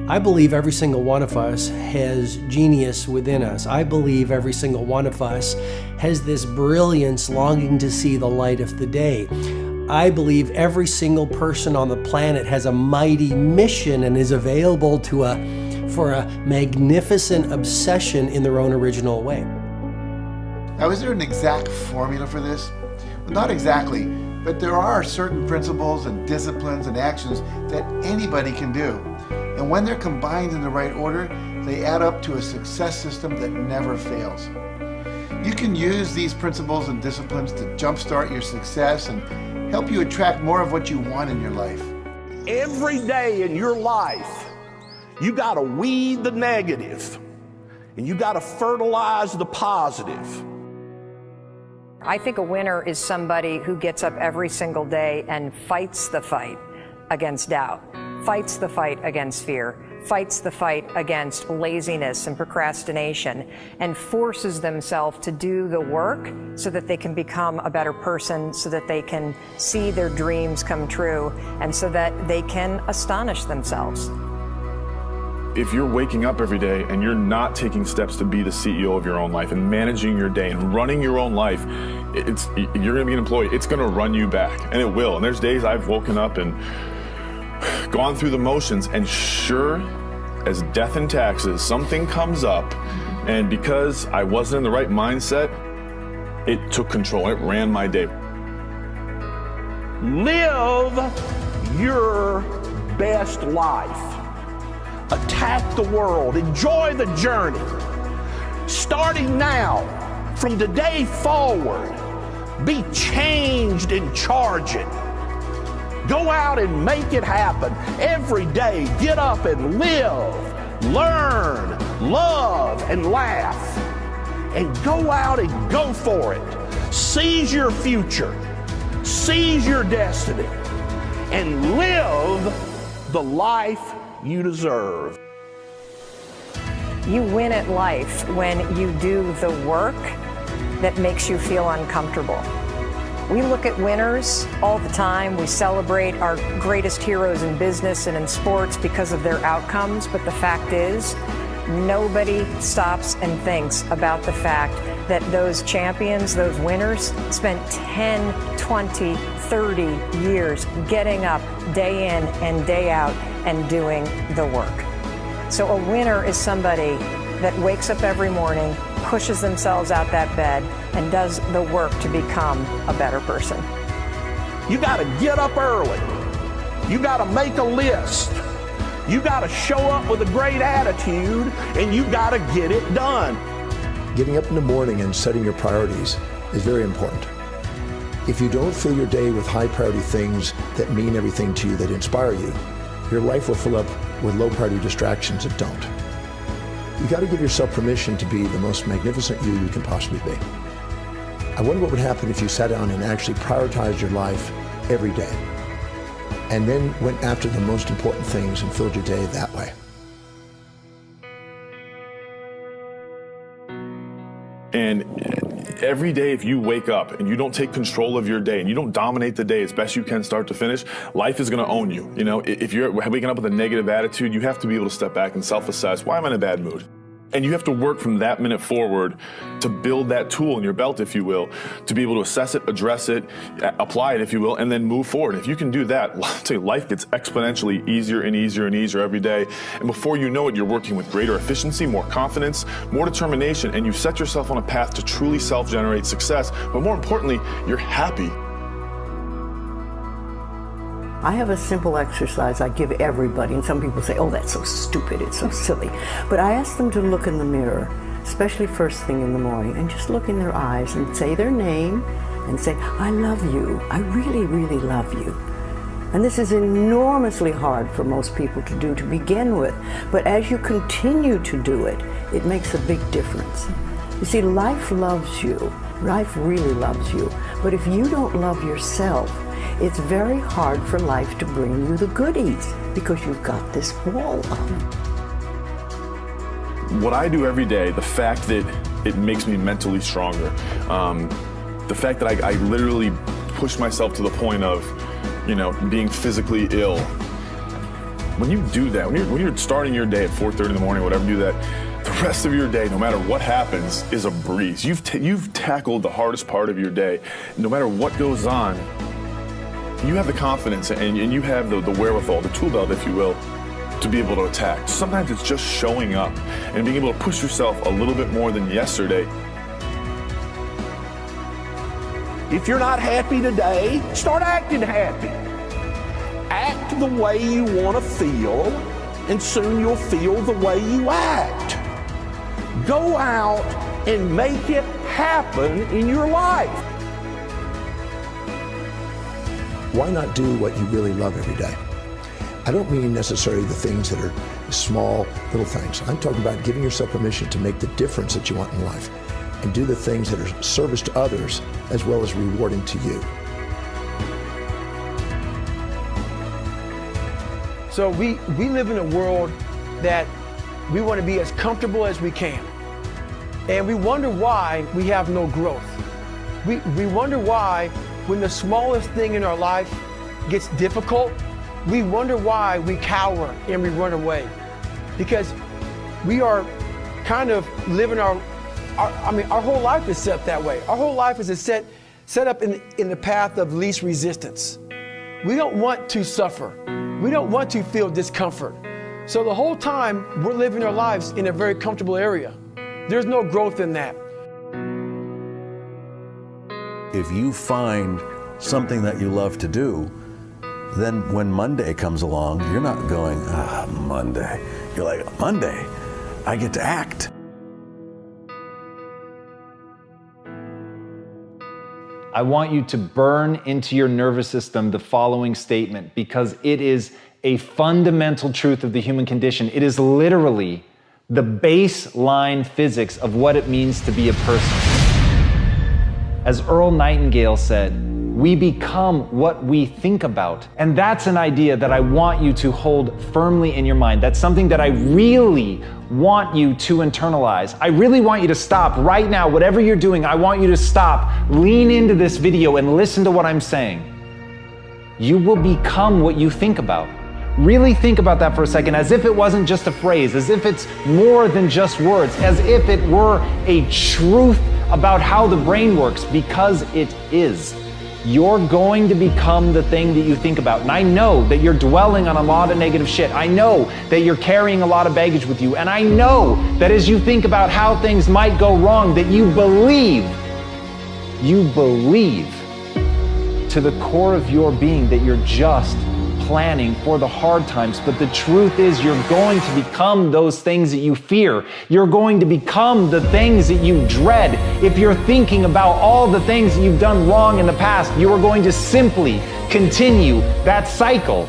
I believe every single one of us has genius within us. I believe every single one of us has this brilliance longing to see the light of the day. I believe every single person on the planet has a mighty mission and is available for a magnificent obsession in their own original way. Now, is there an exact formula for this? Well, not exactly, but there are certain principles and disciplines and actions that anybody can do. And when they're combined in the right order, they add up to a success system that never fails. You can use these principles and disciplines to jumpstart your success and help you attract more of what you want in your life. Every day in your life, you gotta weed the negative and you gotta fertilize the positive. I think a winner is somebody who gets up every single day and fights the fight against doubt, fights the fight against fear, fights the fight against laziness and procrastination, and forces themselves to do the work so that they can become a better person, so that they can see their dreams come true, and so that they can astonish themselves. If you're waking up every day and you're not taking steps to be the CEO of your own life and managing your day and running your own life, you're gonna be an employee. It's gonna run you back, and it will. And there's days I've woken up and gone through the motions, and sure as death and taxes, something comes up, and because I wasn't in the right mindset, it took control. It ran my day. Live your best life. Attack the world. Enjoy the journey. Starting now, from today forward, be changed and charge it. Go out and make it happen. Every day, get up and live, learn, love, and laugh. And go out and go for it. Seize your future. Seize your destiny. And live the life you deserve. You win at life when you do the work that makes you feel uncomfortable. We look at winners all the time. We celebrate our greatest heroes in business and in sports because of their outcomes, but the fact is, nobody stops and thinks about the fact that those champions, those winners, spent 10, 20, 30 years getting up day in and day out and doing the work. So a winner is somebody that wakes up every morning, pushes themselves out that bed, and does the work to become a better person. You gotta get up early. You gotta make a list. You gotta show up with a great attitude, and you gotta get it done. Getting up in the morning and setting your priorities is very important. If you don't fill your day with high priority things that mean everything to you, that inspire you, your life will fill up with low priority distractions that don't. You got to give yourself permission to be the most magnificent you can possibly be. I wonder what would happen if you sat down and actually prioritized your life every day, and then went after the most important things and filled your day that way. And every day, if you wake up and you don't take control of your day and you don't dominate the day as best you can start to finish, life is going to own you. You know, if you're waking up with a negative attitude, you have to be able to step back and self-assess. Why am I in a bad mood? And you have to work from that minute forward to build that tool in your belt, if you will, to be able to assess it, address it, apply it, if you will, and then move forward. If you can do that, I'll tell you, life gets exponentially easier and easier and easier every day. And before you know it, you're working with greater efficiency, more confidence, more determination, and you've set yourself on a path to truly self-generate success. But more importantly, you're happy. I have a simple exercise I give everybody, and some people say, oh, that's so stupid, it's so silly. But I ask them to look in the mirror, especially first thing in the morning, and just look in their eyes and say their name and say, I love you, I really, really love you. And this is enormously hard for most people to do to begin with, but as you continue to do it, it makes a big difference. You see, life loves you, life really loves you, but if you don't love yourself, it's very hard for life to bring you the goodies because you've got this wall up. What I do every day, the fact that it makes me mentally stronger, the fact that I literally push myself to the point of, being physically ill. When you do that, when you're starting your day at 4:30 in the morning, whatever, do that, the rest of your day, no matter what happens, is a breeze. You've tackled the hardest part of your day. No matter what goes on, you have the confidence and you have the wherewithal, the tool belt, if you will, to be able to attack. Sometimes it's just showing up and being able to push yourself a little bit more than yesterday. If you're not happy today, start acting happy. Act the way you want to feel, and soon you'll feel the way you act. Go out and make it happen in your life. Why not do what you really love every day? I don't mean necessarily the things that are small, little things. I'm talking about giving yourself permission to make the difference that you want in life and do the things that are service to others as well as rewarding to you. So we live in a world that we want to be as comfortable as we can. And we wonder why we have no growth. We wonder why when the smallest thing in our life gets difficult, we wonder why we cower and we run away. Because we are kind of living our whole life is set that way. Our whole life is set up in the path of least resistance. We don't want to suffer. We don't want to feel discomfort. So the whole time we're living our lives in a very comfortable area. There's no growth in that. If you find something that you love to do, then when Monday comes along, you're not going, Monday. You're like, Monday, I get to act. I want you to burn into your nervous system the following statement, because it is a fundamental truth of the human condition. It is literally the baseline physics of what it means to be a person. As Earl Nightingale said, we become what we think about. And that's an idea that I want you to hold firmly in your mind. That's something that I really want you to internalize. I really want you to stop right now. Whatever you're doing, I want you to stop, lean into this video and listen to what I'm saying. You will become what you think about. Really think about that for a second, as if it wasn't just a phrase, as if it's more than just words, as if it were a truth about how the brain works, because it is. You're going to become the thing that you think about. And I know that you're dwelling on a lot of negative shit. I know that you're carrying a lot of baggage with you. And I know that as you think about how things might go wrong, that you believe to the core of your being that you're just planning for the hard times. But the truth is, you're going to become those things that you fear. You're going to become the things that you dread. If you're thinking about all the things that you've done wrong in the past, you are going to simply continue that cycle.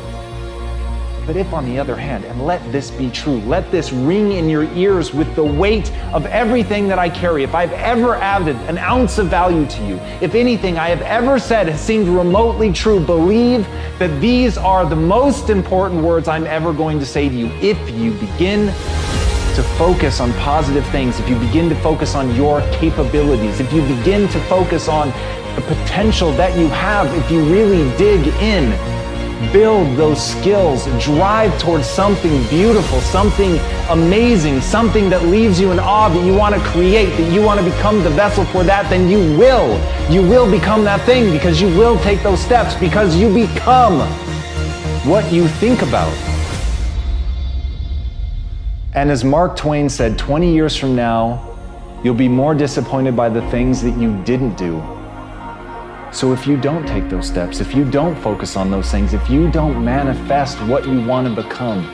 But if, on the other hand, and let this be true, let this ring in your ears with the weight of everything that I carry, if I've ever added an ounce of value to you, if anything I have ever said has seemed remotely true, believe that these are the most important words I'm ever going to say to you. If you begin to focus on positive things, if you begin to focus on your capabilities, if you begin to focus on the potential that you have, if you really dig in, build those skills, drive towards something beautiful, something amazing, something that leaves you in awe, that you want to create, that you want to become the vessel for that, then you will become that thing, because you will take those steps, because you become what you think about. And as Mark Twain said, 20 years from now, you'll be more disappointed by the things that you didn't do. So if you don't take those steps, if you don't focus on those things, if you don't manifest what you want to become,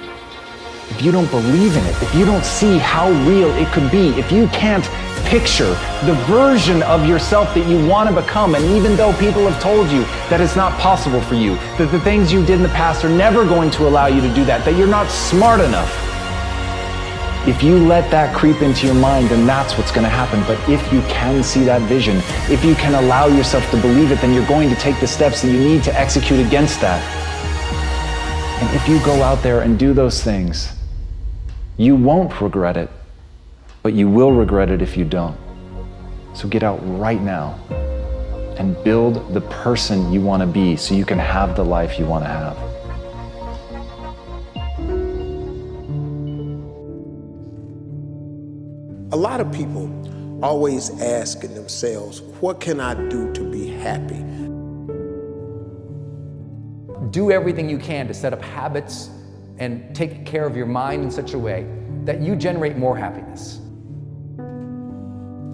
if you don't believe in it, if you don't see how real it could be, if you can't picture the version of yourself that you want to become, and even though people have told you that it's not possible for you, that the things you did in the past are never going to allow you to do that, that you're not smart enough, if you let that creep into your mind, then that's what's going to happen. But if you can see that vision, if you can allow yourself to believe it, then you're going to take the steps that you need to execute against that. And if you go out there and do those things, you won't regret it, but you will regret it if you don't. So get out right now and build the person you want to be so you can have the life you want to have. A lot of people always asking themselves, what can I do to be happy? Do everything you can to set up habits and take care of your mind in such a way that you generate more happiness.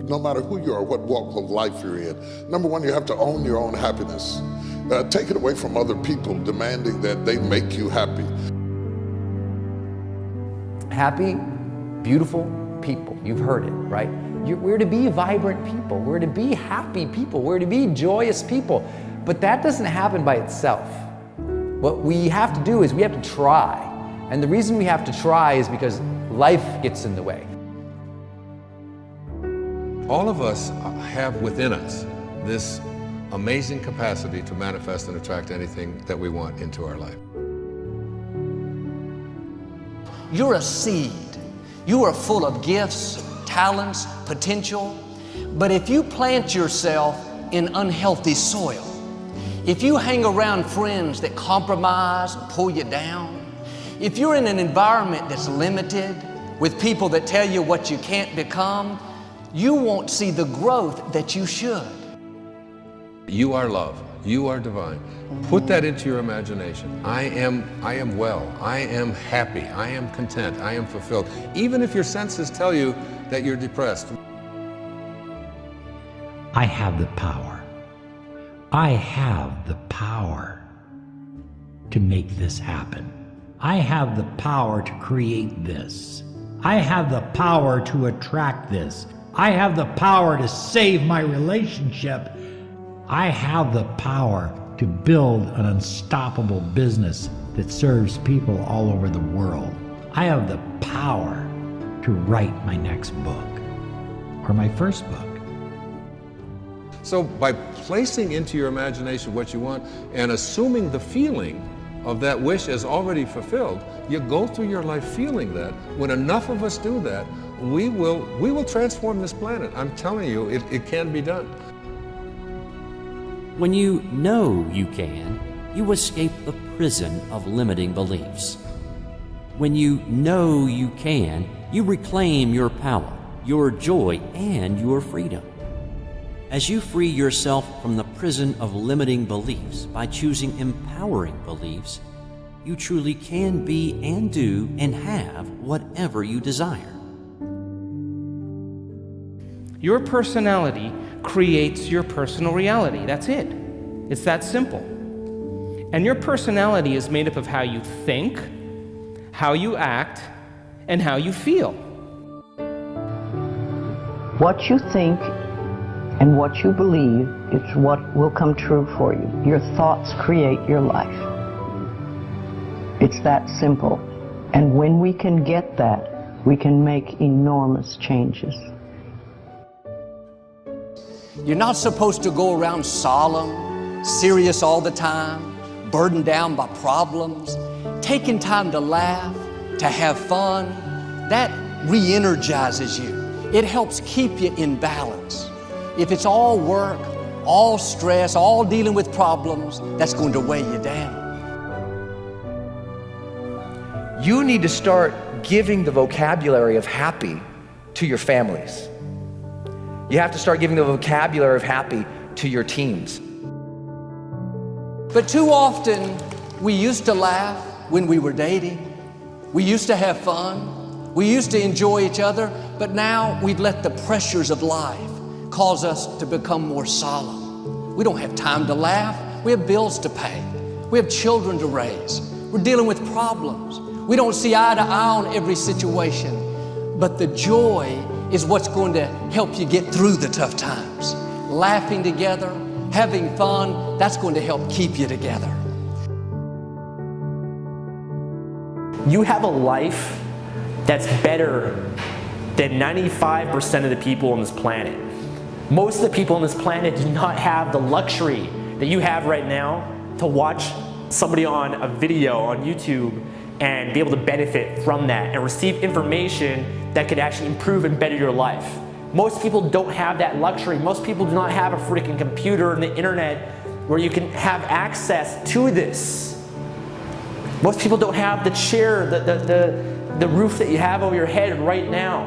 No matter who you are, what walk of life you're in, number one, you have to own your own happiness. Take it away from other people demanding that they make you happy. Happy, beautiful people. You've heard it, right? We're to be vibrant people. We're to be happy people. We're to be joyous people. But that doesn't happen by itself. What we have to do is we have to try. And the reason we have to try is because life gets in the way. All of us have within us this amazing capacity to manifest and attract anything that we want into our life. You're a seed. You are full of gifts, talents, potential. But if you plant yourself in unhealthy soil, if you hang around friends that compromise and pull you down, if you're in an environment that's limited with people that tell you what you can't become, you won't see the growth that you should. You are love. You are divine. Put that into your imagination. I am well. I am happy. I am content. I am fulfilled. Even if your senses tell you that you're depressed. I have the power. I have the power to make this happen. I have the power to create this. I have the power to attract this. I have the power to save my relationship. I have the power to build an unstoppable business that serves people all over the world. I have the power to write my next book or my first book. So by placing into your imagination what you want and assuming the feeling of that wish as already fulfilled, you go through your life feeling that. When enough of us do that, we will transform this planet. I'm telling you, it can be done. When you know you can, you escape the prison of limiting beliefs. When you know you can, you reclaim your power, your joy, and your freedom. As you free yourself from the prison of limiting beliefs by choosing empowering beliefs, you truly can be and do and have whatever you desire. Your personality creates your personal reality. That's it. It's that simple. And your personality is made up of how you think, how you act, and how you feel. What you think and what you believe is what will come true for you. Your thoughts create your life. It's that simple. And when we can get that, we can make enormous changes. You're not supposed to go around solemn, serious all the time, burdened down by problems. Taking time to laugh, to have fun, that re-energizes you. It helps keep you in balance. If it's all work, all stress, all dealing with problems, that's going to weigh you down. You need to start giving the vocabulary of happy to your families. You have to start giving the vocabulary of happy to your teams. But too often, we used to laugh when we were dating. We used to have fun. We used to enjoy each other, but now we've let the pressures of life cause us to become more solemn. We don't have time to laugh. We have bills to pay. We have children to raise. We're dealing with problems. We don't see eye to eye on every situation, but the joy is what's going to help you get through the tough times. Laughing together, having fun, that's going to help keep you together. You have a life that's better than 95% of the people on this planet. Most of the people on this planet do not have the luxury that you have right now to watch somebody on a video on YouTube and be able to benefit from that and receive information that could actually improve and better your life. Most people don't have that luxury. Most people do not have a freaking computer and the internet where you can have access to this. Most people don't have the chair, the roof that you have over your head right now.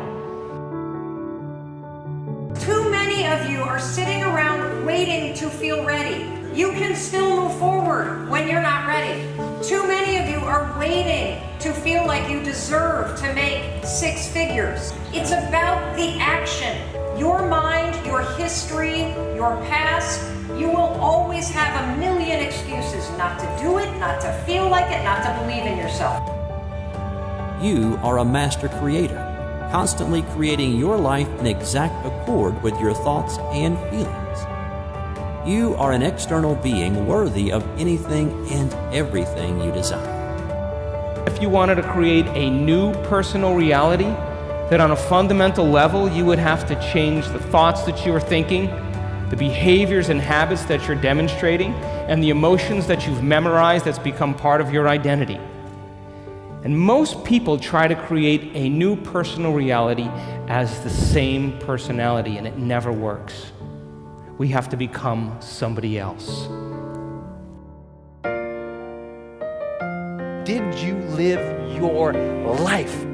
are sitting around waiting to feel ready. You can still move forward when you're not ready. Too many of you are waiting to feel like you deserve to make 6 figures. It's about the action. Your mind, your history, your past, you will always have a million excuses not to do it, not to feel like it, not to believe in yourself. You are a master creator, constantly creating your life in exact accord with your thoughts and feelings. You are an external being worthy of anything and everything you desire. If you wanted to create a new personal reality, that on a fundamental level you would have to change the thoughts that you are thinking, the behaviors and habits that you're demonstrating, and the emotions that you've memorized that's become part of your identity. And most people try to create a new personal reality as the same personality, and it never works. We have to become somebody else. Did you live your life?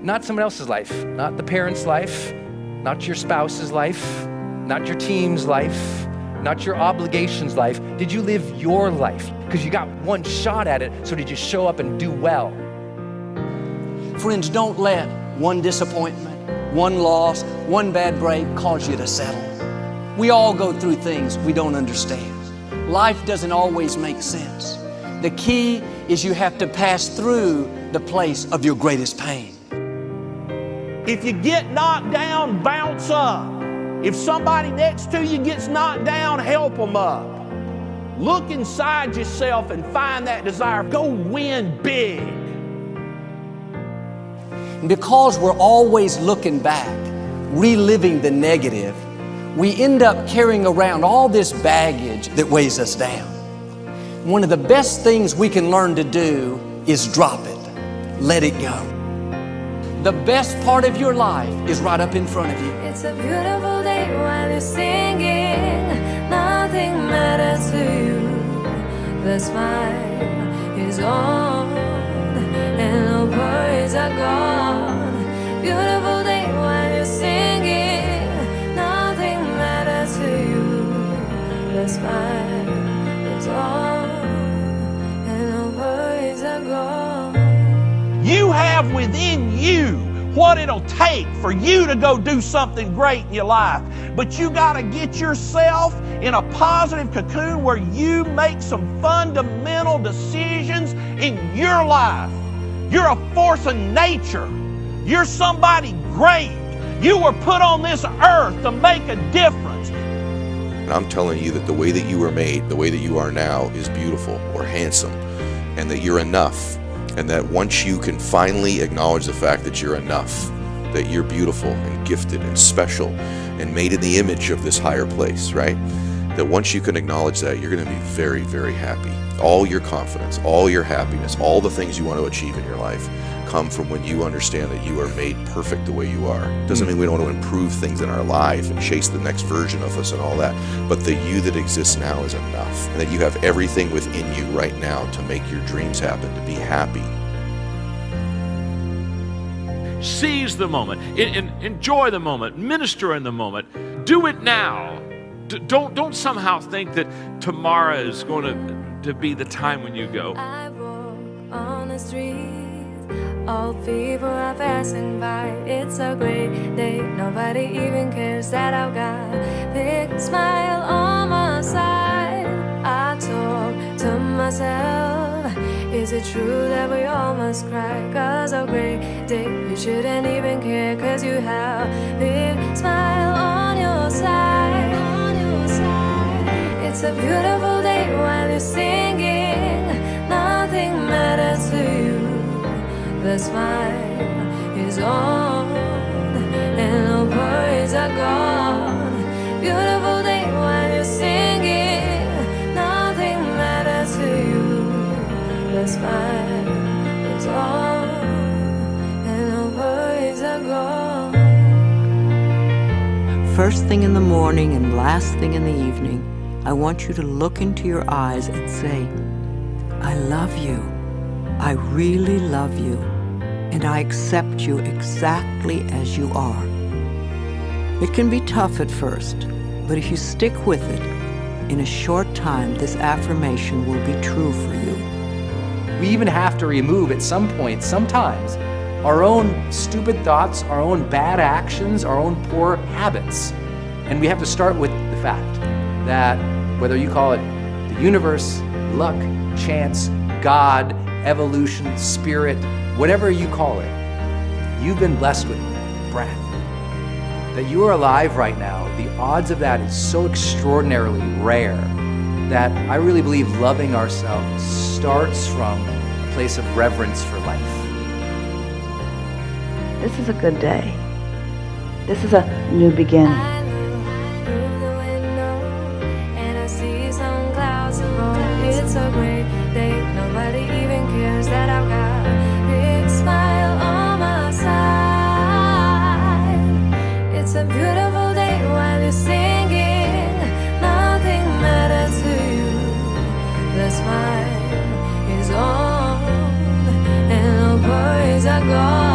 Not someone else's life, not the parent's life, not your spouse's life, not your team's life, not your obligations life. Did you live your life? Because you got one shot at it, so did you show up and do well? Friends, don't let one disappointment, one loss, one bad break cause you to settle. We all go through things we don't understand. Life doesn't always make sense. The key is you have to pass through the place of your greatest pain. If you get knocked down, bounce up. If somebody next to you gets knocked down, help them up. Look inside yourself and find that desire. Go win big. Because we're always looking back, reliving the negative, we end up carrying around all this baggage that weighs us down. One of the best things we can learn to do is drop it. Let it go. The best part of your life is right up in front of you. It's a beautiful day while you're singing. Nothing matters to you. The smile is on and no worries are gone. Beautiful day while you're singing. Nothing matters to you. The smile is on and no worries are gone. You have within you what it'll take for you to go do something great in your life. But you got to get yourself in a positive cocoon where you make some fundamental decisions in your life. You're a force of nature. You're somebody great. You were put on this earth to make a difference. And I'm telling you that the way that you were made, the way that you are now, is beautiful or handsome, and that you're enough. And that once you can finally acknowledge the fact that you're enough, that you're beautiful and gifted and special and made in the image of this higher place, right? That once you can acknowledge that, you're going to be very, very happy. All your confidence, all your happiness, all the things you want to achieve in your life come from when you understand that you are made perfect the way you are. Doesn't mean we don't want to improve things in our life and chase the next version of us and all that, but the you that exists now is enough, and that you have everything within you right now to make your dreams happen, to be happy. Seize the moment, enjoy the moment, minister in the moment. Do it now. Don't somehow think that tomorrow is going to be the time when you go. I walk on the street. All people are passing by. It's a great day. Nobody even cares that I've got a big smile on my side. I talk to myself. Is it true that we all must cry? 'Cause a great day, you shouldn't even care. 'Cause you have a big smile on your side. It's a beautiful day while you're singing. Nothing matters to you. The smile is on and no worries are gone. Beautiful day while you're singing. Nothing matters to you. The smile is on and no worries are gone. First thing in the morning and last thing in the evening, I want you to look into your eyes and say, I love you. I really love you. And I accept you exactly as you are. It can be tough at first, But if you stick with it, in a short time, this affirmation will be true for you. We even have to remove at some point, sometimes, our own stupid thoughts, our own bad actions, our own poor habits. And we have to start with the fact that whether you call it the universe, luck, chance, God, evolution, spirit, whatever you call it, you've been blessed with breath. That you are alive right now, the odds of that is so extraordinarily rare that I really believe loving ourselves starts from a place of reverence for life. This is a good day. This is a new beginning. And I see some clouds roll. It's a great day. Nobody even cares that I've got a big smile on my side. It's a beautiful day while you're singing. Nothing matters to you. The smile is on, and no worries are gone.